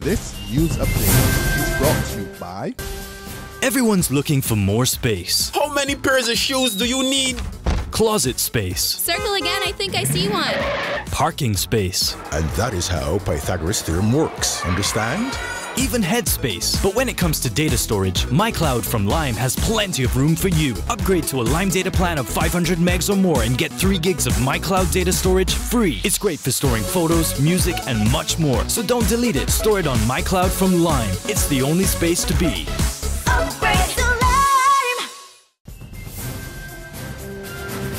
This news update is brought to you by... Everyone's looking for more space. How many pairs of shoes do you need? Closet space. Circle again, I think I see one. Parking space. And that is how Pythagoras' theorem works, understand? Even headspace. But when it comes to data storage, MyCloud from Lime has plenty of room for you. Upgrade to a Lime data plan of 500 megs or more and get 3 gigs of MyCloud data storage free. It's great for storing photos, music, and much more. So don't delete it. Store it on MyCloud from Lime. It's the only space to be. Upgrade to Lime!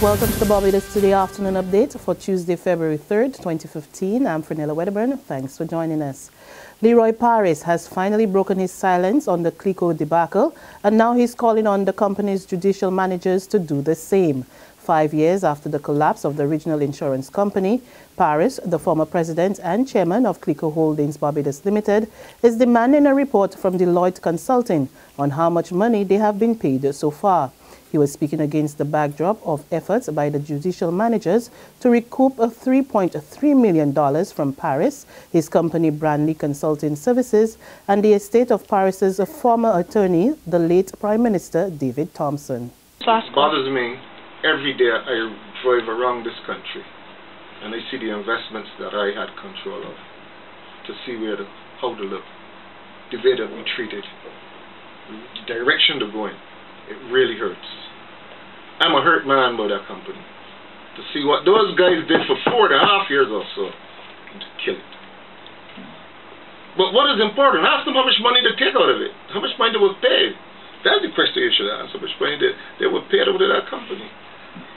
Welcome to the Barbados Today Afternoon Update for Tuesday, February 3rd, 2015. I'm Fernella Wedderburn. Thanks for joining us. Leroy Parris has finally broken his silence on the CLICO debacle, and now he's calling on the company's judicial managers to do the same. 5 years after the collapse of the regional insurance company, Parris, the former president and chairman of CLICO Holdings Barbados Limited, is demanding a report from Deloitte Consulting on how much money they have been paid so far. He was speaking against the backdrop of efforts by the judicial managers to recoup $3.3 million from Parris, his company Brandley Consulting Services, and the estate of Parris's former attorney, the late Prime Minister David Thompson. It bothers me every day I drive around this country and I see the investments that I had control of, to see how they look, the way that we treated, the direction they're going. It really hurts. I'm a hurt man by that company. To see what those guys did for 4.5 years or so, and to kill it. But what is important? Ask them how much money they take out of it. How much money they were paid. That's the question you should ask. How much money they were paid out of that company.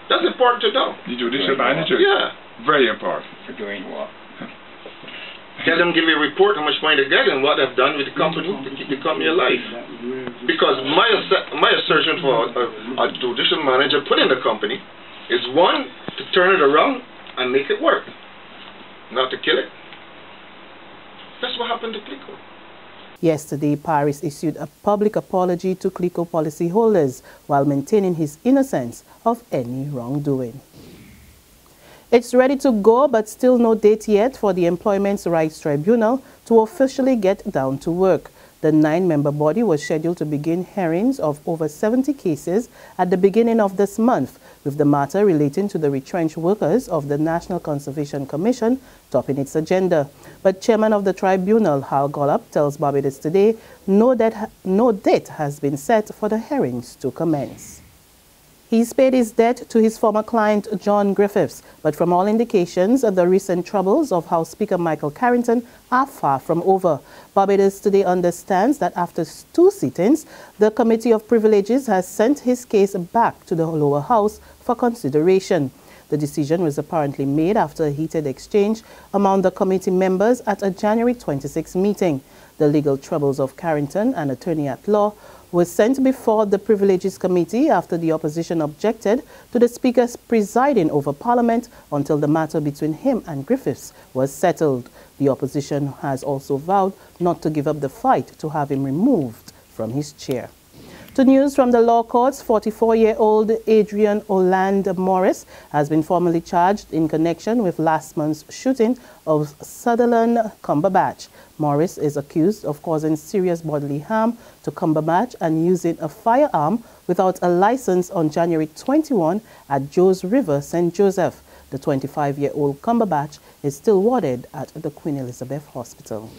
That's important to know. The judicial manager? Yeah. Very important. For doing what? Tell them, give you a report how much money they get and what they've done with the company to keep the company alive. Because my assertion for a judicial manager put in the company is, one, to turn it around and make it work, not to kill it. That's what happened to CLICO. Yesterday, Parris issued a public apology to CLICO policyholders while maintaining his innocence of any wrongdoing. It's ready to go, but still no date yet for the Employments Rights Tribunal to officially get down to work. The 9-member body was scheduled to begin hearings of over 70 cases at the beginning of this month, with the matter relating to the retrenched workers of the National Conservation Commission topping its agenda. But Chairman of the tribunal, Hal Gollop, tells Barbados Today no date has been set for the hearings to commence. He's paid his debt to his former client, John Griffiths, but from all indications, the recent troubles of House Speaker Michael Carrington are far from over. Barbados Today understands that after 2 sittings, the Committee of Privileges has sent his case back to the lower house for consideration. The decision was apparently made after a heated exchange among the committee members at a January 26 meeting. The legal troubles of Carrington, an attorney-at-law, was sent before the Privileges Committee after the opposition objected to the Speaker's presiding over Parliament until the matter between him and Griffiths was settled. The opposition has also vowed not to give up the fight to have him removed from his chair. To news from the law courts, 44-year-old Adrian Oland Morris has been formally charged in connection with last month's shooting of Sutherland Cumberbatch. Morris is accused of causing serious bodily harm to Cumberbatch and using a firearm without a license on January 21 at Joes River, St. Joseph. The 25-year-old Cumberbatch is still warded at the Queen Elizabeth Hospital.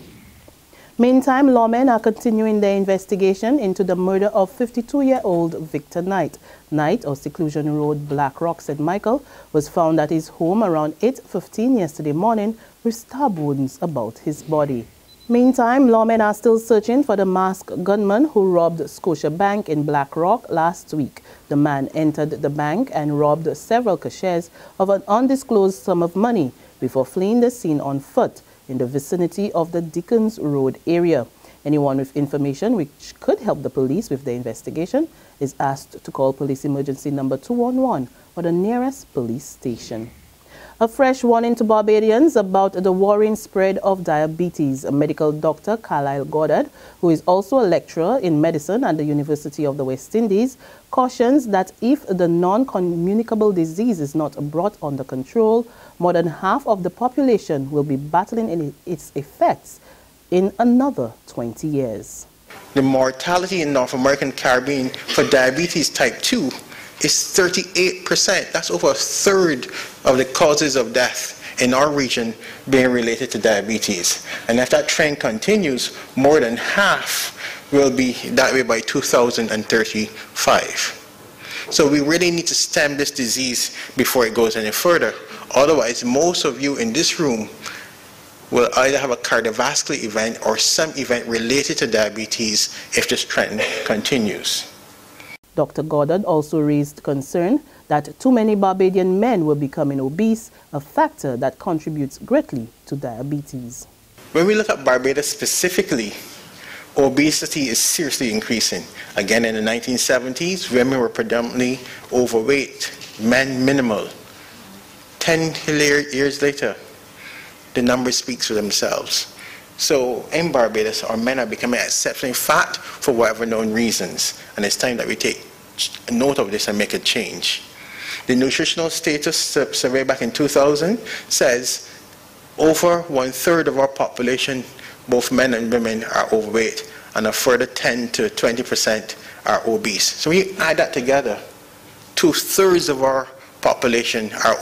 Meantime, lawmen are continuing their investigation into the murder of 52-year-old Victor Knight. Knight, of Seclusion Road, Black Rock, St. Michael, was found at his home around 8:15 yesterday morning with stab wounds about his body. Meantime, lawmen are still searching for the masked gunman who robbed Scotia Bank in Black Rock last week. The man entered the bank and robbed several cashiers of an undisclosed sum of money before fleeing the scene on foot in the vicinity of the Dickens Road area. Anyone with information which could help the police with their investigation is asked to call police emergency number 211 or the nearest police station. A fresh warning to Barbadians about the worrying spread of diabetes. A medical doctor, Carlisle Goddard, who is also a lecturer in medicine at the University of the West Indies, cautions that if the non-communicable disease is not brought under control, more than half of the population will be battling its effects in another 20 years. The mortality in North American Caribbean for diabetes type 2 is 38%. That's over a third of the causes of death in our region being related to diabetes. And if that trend continues, more than half will be that way by 2035. So we really need to stem this disease before it goes any further. Otherwise, most of you in this room will either have a cardiovascular event or some event related to diabetes if this trend continues. Dr. Goddard also raised concern that too many Barbadian men were becoming obese, a factor that contributes greatly to diabetes. When we look at Barbados specifically, obesity is seriously increasing. Again, in the 1970s, women were predominantly overweight, men minimal. 10 years later, the numbers speak for themselves. So in Barbados, our men are becoming exceptionally fat for whatever known reasons. And it's time that we take note of this and make a change. The nutritional status survey back in 2000 says over 1/3 of our population, both men and women, are overweight, and a further 10 to 20% are obese. So when you add that together, 2/3 of our population are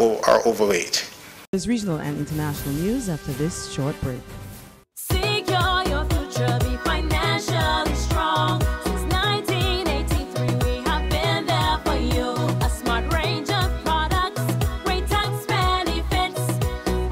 overweight. There's regional and international news after this short break. Secure your future, be financially strong. Since 1983, we have been there for you. A smart range of products, great tax benefits.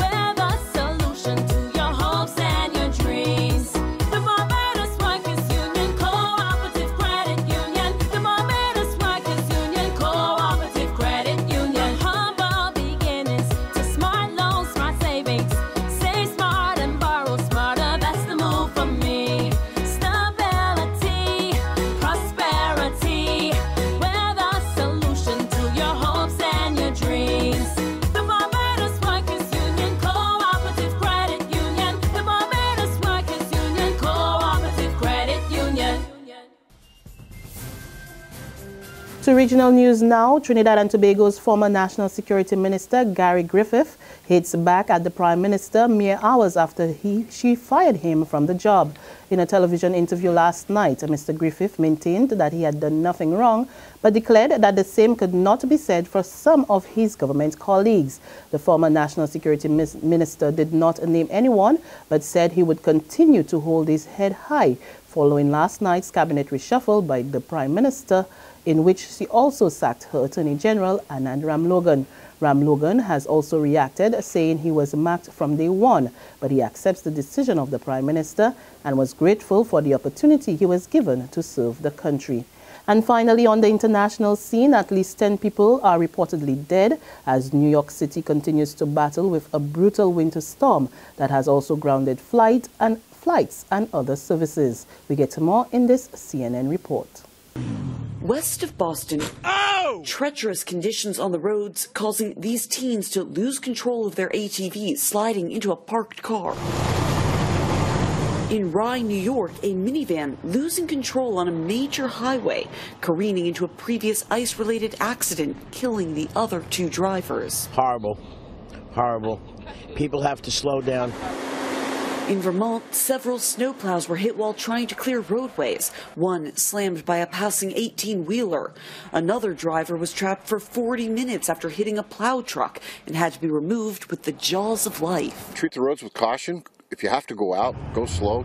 We're the solution to your hopes and your dreams. The Barbados Workers Union Cooperative Credit Union. The Barbados Workers Union Cooperative Credit Union. Humble beginnings to smart loans, smart savings. Save smart and borrow smarter. That's the move for me. Stability, prosperity. We're the solution to your hopes and your dreams. The Barbados Workers Union Cooperative Credit Union. The Barbados Workers Union Cooperative Credit Union. To regional news now, Trinidad and Tobago's former National Security Minister, Gary Griffith, hits back at the Prime Minister mere hours after she fired him from the job. In a television interview last night, Mr. Griffith maintained that he had done nothing wrong, but declared that the same could not be said for some of his government colleagues. The former National Security Minister did not name anyone, but said he would continue to hold his head high following last night's cabinet reshuffle by the Prime Minister, in which she also sacked her Attorney General, Anand Ramlogan. Ramlogan has also reacted, saying he was marked from day one, but he accepts the decision of the Prime Minister and was grateful for the opportunity he was given to serve the country. And finally, on the international scene, at least 10 people are reportedly dead as New York City continues to battle with a brutal winter storm that has also grounded flights and other services. We get to more in this CNN report. West of Boston, treacherous conditions on the roads causing these teens to lose control of their ATVs, sliding into a parked car. In Rye, New York, a minivan losing control on a major highway, careening into a previous ice-related accident, killing the other two drivers. Horrible. Horrible. People have to slow down. In Vermont, several snowplows were hit while trying to clear roadways. One slammed by a passing 18-wheeler. Another driver was trapped for 40 minutes after hitting a plow truck and had to be removed with the jaws of life. Treat the roads with caution. If you have to go out, go slow.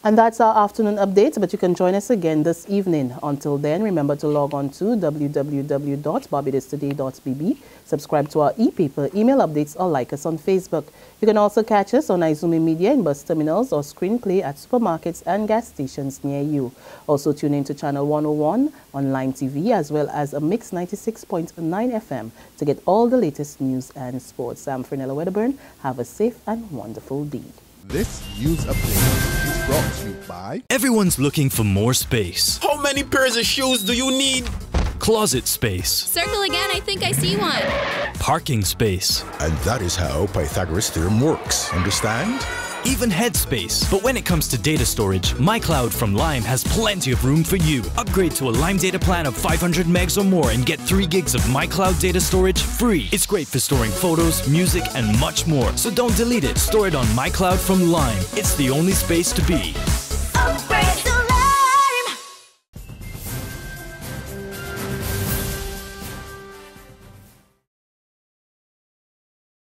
And that's our afternoon update, but you can join us again this evening. Until then, remember to log on to www.barbadostoday.bb, subscribe to our e-paper, email updates, or like us on Facebook. You can also catch us on Izumi Media in bus terminals or screenplay at supermarkets and gas stations near you. Also tune in to Channel 101 on Lime TV as well as a Mix 96.9 FM to get all the latest news and sports. I'm Fernella Wedderburn. Have a safe and wonderful day. This news update is brought to you by... Everyone's looking for more space. How many pairs of shoes do you need? Closet space. Circle again, I think I see one. Parking space. And that is how Pythagoras' theorem works. Understand? even headspace. But when it comes to data storage, MyCloud from Lime has plenty of room for you. Upgrade to a Lime data plan of 500 megs or more and get 3 gigs of MyCloud data storage free. It's great for storing photos, music, and much more. So don't delete it. Store it on MyCloud from Lime. It's the only space to be.